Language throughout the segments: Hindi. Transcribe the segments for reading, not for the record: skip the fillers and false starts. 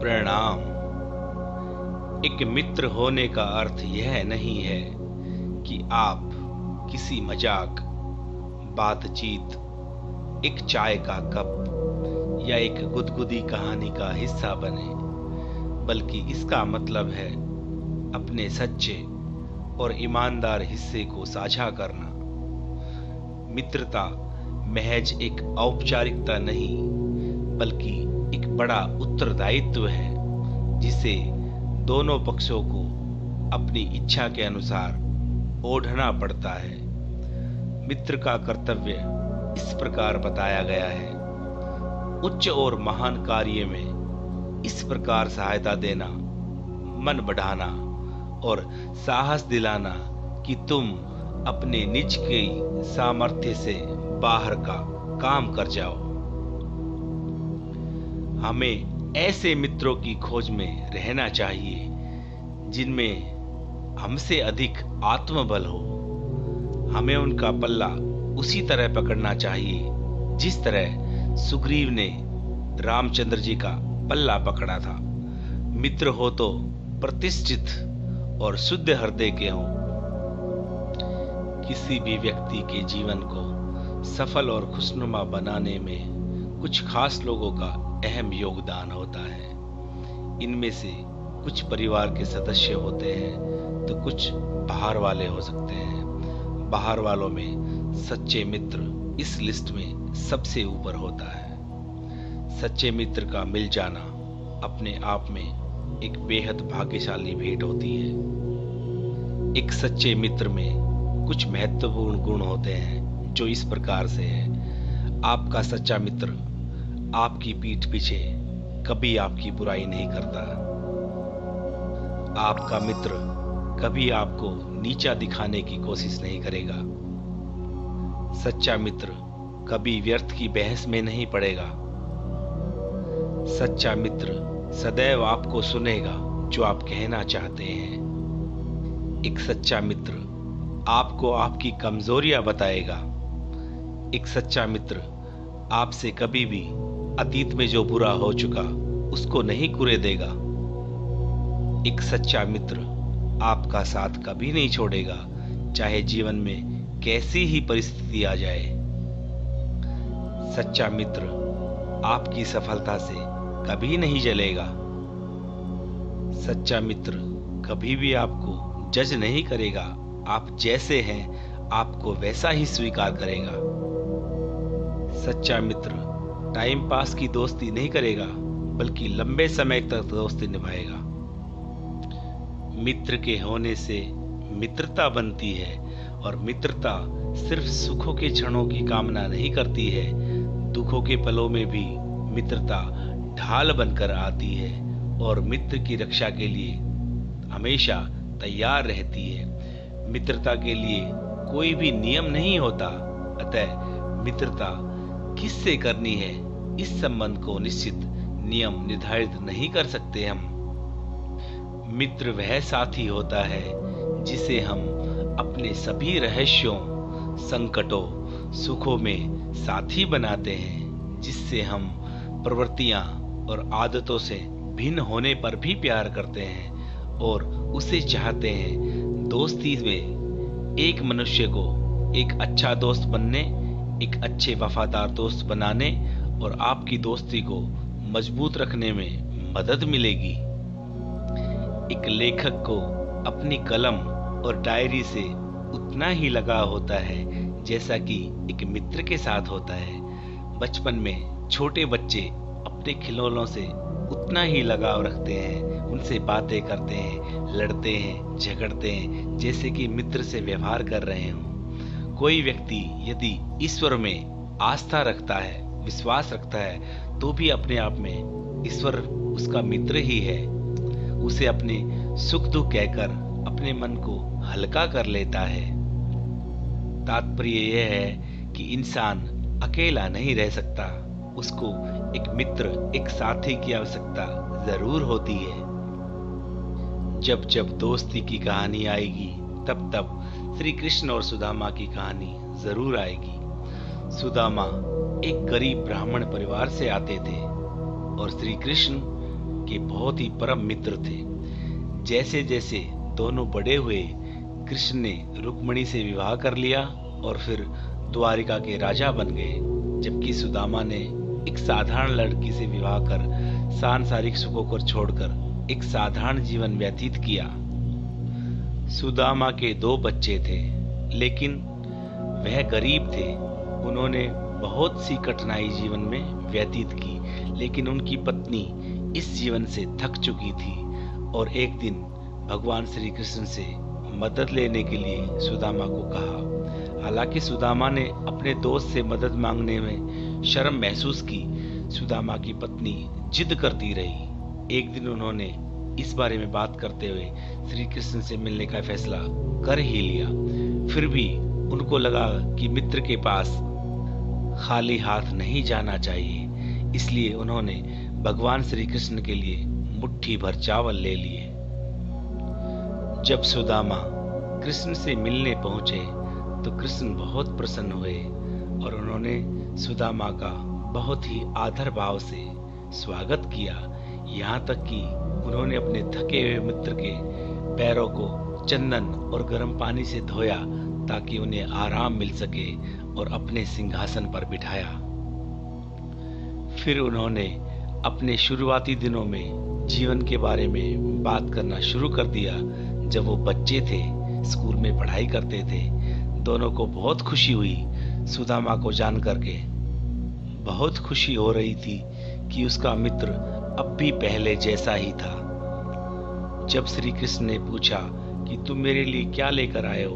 प्रणाम। एक मित्र होने का अर्थ यह नहीं है कि आप किसी मजाक, बातचीत, एक चाय का कप या एक गुदगुदी कहानी का हिस्सा बने, बल्कि इसका मतलब है अपने सच्चे और ईमानदार हिस्से को साझा करना। मित्रता महज एक औपचारिकता नहीं, बल्कि एक बड़ा उत्तरदायित्व है जिसे दोनों पक्षों को अपनी इच्छा के अनुसार ओढ़ना पड़ता है। मित्र का कर्तव्य इस प्रकार बताया गया है: उच्च और महान कार्य में इस प्रकार सहायता देना, मन बढ़ाना और साहस दिलाना कि तुम अपने निज के सामर्थ्य से बाहर का काम कर जाओ। हमें ऐसे मित्रों की खोज में रहना चाहिए जिनमें हमसे अधिक आत्मबल हो। हमें उनका पल्ला उसी तरह पकड़ना चाहिए जिस तरह सुग्रीव ने रामचंद्र जी का पल्ला पकड़ा था। मित्र हो तो प्रतिष्ठित और शुद्ध हृदय के हों। किसी भी व्यक्ति के जीवन को सफल और खुशनुमा बनाने में कुछ खास लोगों का अहम योगदान होता है। इनमें से कुछ परिवार के सदस्य होते हैं तो कुछ बाहर वाले हो सकते हैं। बाहर वालों में सच्चे मित्र इस लिस्ट में सबसे ऊपर होता है। सच्चे मित्र का मिल जाना अपने आप में एक बेहद भाग्यशाली भेंट होती है। एक सच्चे मित्र में कुछ महत्वपूर्ण गुण होते हैं जो इस प्रकार से है: आपका सच्चा मित्र आपकी पीठ पीछे कभी आपकी बुराई नहीं करता। आपका मित्र कभी आपको नीचा दिखाने की कोशिश नहीं करेगा। सच्चा मित्र कभी व्यर्थ की बहस में नहीं पड़ेगा। सच्चा मित्र सदैव आपको सुनेगा जो आप कहना चाहते हैं। एक सच्चा मित्र आपको आपकी कमजोरियां बताएगा। एक सच्चा मित्र आपसे कभी भी अतीत में जो बुरा हो चुका उसको नहीं कुरे देगा। एक सच्चा मित्र आपका साथ कभी नहीं छोड़ेगा, चाहे जीवन में कैसी ही परिस्थिति आ जाए। सच्चा मित्र आपकी सफलता से कभी नहीं जलेगा। सच्चा मित्र कभी भी आपको जज नहीं करेगा। आप जैसे हैं आपको वैसा ही स्वीकार करेगा। सच्चा मित्र टाइम पास की दोस्ती नहीं करेगा, बल्कि लंबे समय तक दोस्ती निभाएगा। मित्र के होने से मित्रता बनती है, और मित्रता सिर्फ सुखों के क्षणों की कामना नहीं करती है, दुखों के पलों में भी मित्रता ढाल बनकर आती है और मित्र की रक्षा के लिए हमेशा तैयार रहती है। मित्रता के लिए कोई भी नियम नहीं होता, अतः मित्रता किससे करनी है इस संबंध को निश्चित नियम निर्धारित नहीं कर सकते हम। मित्र वह साथी होता है जिसे हम अपने सभी रहस्यों, संकटों, सुखों में साथी बनाते हैं, जिससे हम प्रवृत्तियां और आदतों से भिन्न होने पर भी प्यार करते हैं और उसे चाहते हैं। दोस्ती में एक मनुष्य को एक अच्छा दोस्त बनने, एक अच्छे वफादार दोस्त बनाने और आपकी दोस्ती को मजबूत रखने में मदद मिलेगी। एक लेखक को अपनी कलम और डायरी से उतना ही लगाव होता है जैसा कि एक मित्र के साथ होता है। बचपन में छोटे बच्चे अपने खिलौनों से उतना ही लगाव रखते हैं, उनसे बातें करते हैं, लड़ते हैं, झगड़ते हैं जैसे कि मित्र से व्यवहार कर रहे हों। कोई व्यक्ति यदि ईश्वर में आस्था रखता है, विश्वास रखता है, तो भी अपने आप में ईश्वर उसका मित्र ही है। उसे अपने सुख दुख कहकर अपने मन को हल्का कर लेता है। तात्पर्य यह है कि इंसान अकेला नहीं रह सकता, उसको एक मित्र, एक साथी की आवश्यकता जरूर होती है। जब जब दोस्ती की कहानी आएगी, तब तब श्री कृष्ण और सुदामा की कहानी जरूर आएगी। सुदामा एक गरीब ब्राह्मण परिवार से आते थे और श्री कृष्ण के के बहुत ही परम मित्र थे। जैसे जैसे दोनों बड़े हुए, कृष्ण ने रुक्मिणी से विवाह कर लिया और फिर द्वारिका के राजा बन गए, जबकि सुदामा ने एक साधारण लड़की से विवाह कर सांसारिक सुखों को छोड़कर एक साधारण जीवन व्यतीत किया। सुदामा के 2 बच्चे थे, लेकिन वह गरीब थे। उन्होंने बहुत सी कठिनाई जीवन में व्यतीत की, लेकिन उनकी पत्नी इस जीवन से थक चुकी थी और एक दिन भगवान श्री कृष्ण से मदद लेने के लिए सुदामा को कहा। हालांकि सुदामा ने अपने दोस्त से मदद मांगने में शर्म महसूस की, सुदामा की पत्नी जिद करती रही। एक दिन उन्होंने इस बारे में बात करते हुए श्री कृष्ण से मिलने का फैसला कर ही लिया। फिर भी उनको लगा कि मित्र के पास खाली हाथ नहीं जाना चाहिए, इसलिए उन्होंने भगवान श्री कृष्ण के लिए मुट्ठी भर चावल ले लिए। जब सुदामा कृष्ण से मिलने पहुंचे तो कृष्ण बहुत प्रसन्न हुए और उन्होंने सुदामा का बहुत ही आदर भाव से स्वागत किया। यहाँ तक कि उन्होंने अपने थके हुए मित्र के पैरों को चंदन और गर्म पानी से धोया ताकि उन्हें आराम मिल सके और अपने सिंहासन पर बिठाया। फिर उन्होंने अपने शुरुआती दिनों में जीवन के बारे में बात करना शुरू कर दिया। जब वो बच्चे थे, स्कूल में पढ़ाई करते थे, दोनों को बहुत खुशी हुई। सुदामा को जान करके बहुत खुशी हो रही थी कि उसका मित्र अब भी पहले जैसा ही था। जब श्री कृष्ण ने पूछा कि तुम मेरे लिए क्या लेकर आए हो,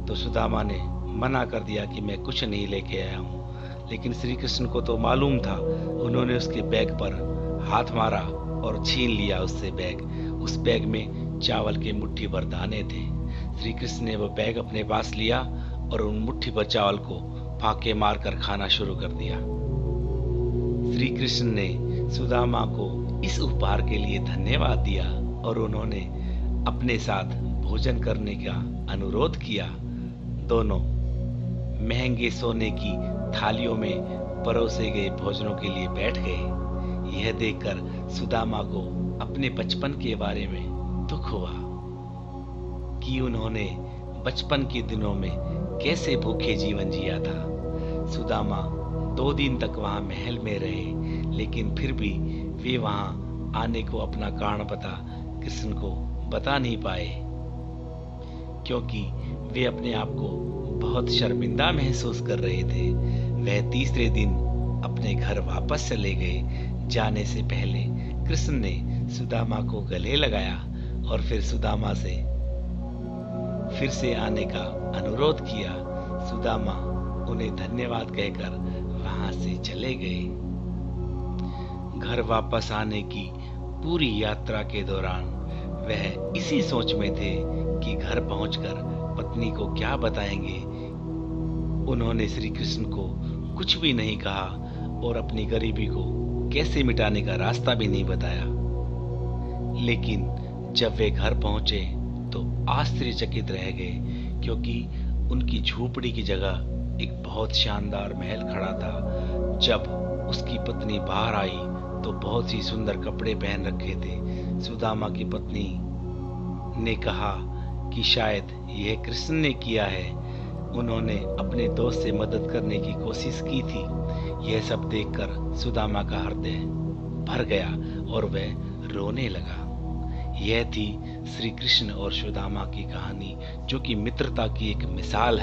तो सुदामा ने मना कर दिया कि मैं कुछ नहीं लेके आया हूँ। लेकिन श्री कृष्ण को तो मालूम था। उन्होंने उसके बैग पर हाथ मारा और छीन लिया उससे बैग। उस बैग में चावल के मुट्ठी भर दाने थे। श्री कृष्ण ने वो बैग अपने पास लिया और उन मुट्ठी भर चावल को फाके मारकर खाना शुरू कर दिया। श्री कृष्ण ने सुदामा को इस उपहार के लिए धन्यवाद दिया और उन्होंने अपने साथ भोजन करने का अनुरोध किया। दोनों महंगे सोने की थालियों में परोसे गए भोजनों के लिए बैठ गए। यह देखकर सुदामा को अपने बचपन के बारे में दुख हुआ कि उन्होंने बचपन के दिनों में कैसे भूखे जीवन जिया था। सुदामा 2 दिन तक वहां महल में रहे, लेकिन फिर भी वे वहां आने को अपना कारण पता कृष्ण को बता नहीं पाए, क्योंकि वे अपने आप को बहुत शर्मिंदा महसूस कर रहे थे। वह तीसरे दिन अपने घर वापस चले गए। जाने से पहले कृष्ण ने सुदामा को गले लगाया और फिर सुदामा से फिर से आने का अनुरोध किया। सुदामा उन्हें धन्यवाद कहकर वहां से चले गए। घर वापस आने की पूरी यात्रा के दौरान वह इसी सोच में थे कि घर पहुंचकर पत्नी को क्या बताएंगे। उन्होंने श्री कृष्ण को कुछ भी नहीं कहा और अपनी गरीबी को कैसे मिटाने का रास्ता भी नहीं बताया। लेकिन जब वे घर पहुंचे तो आश्चर्यचकित रह गए, क्योंकि उनकी झोपड़ी की जगह एक बहुत शानदार महल खड़ा था। जब उसकी पत्नी बाहर आई तो बहुत ही सुंदर कपड़े पहन रखे थे। सुदामा की पत्नी ने कहा कि शायद यह कृष्ण ने किया है। उन्होंने अपने दोस्त से मदद करने की कोशिश की थी। यह सब देखकर सुदामा का हृदय भर गया और वह रोने लगा। यह थी श्री कृष्ण और सुदामा की कहानी, जो कि मित्रता की एक मिसाल है।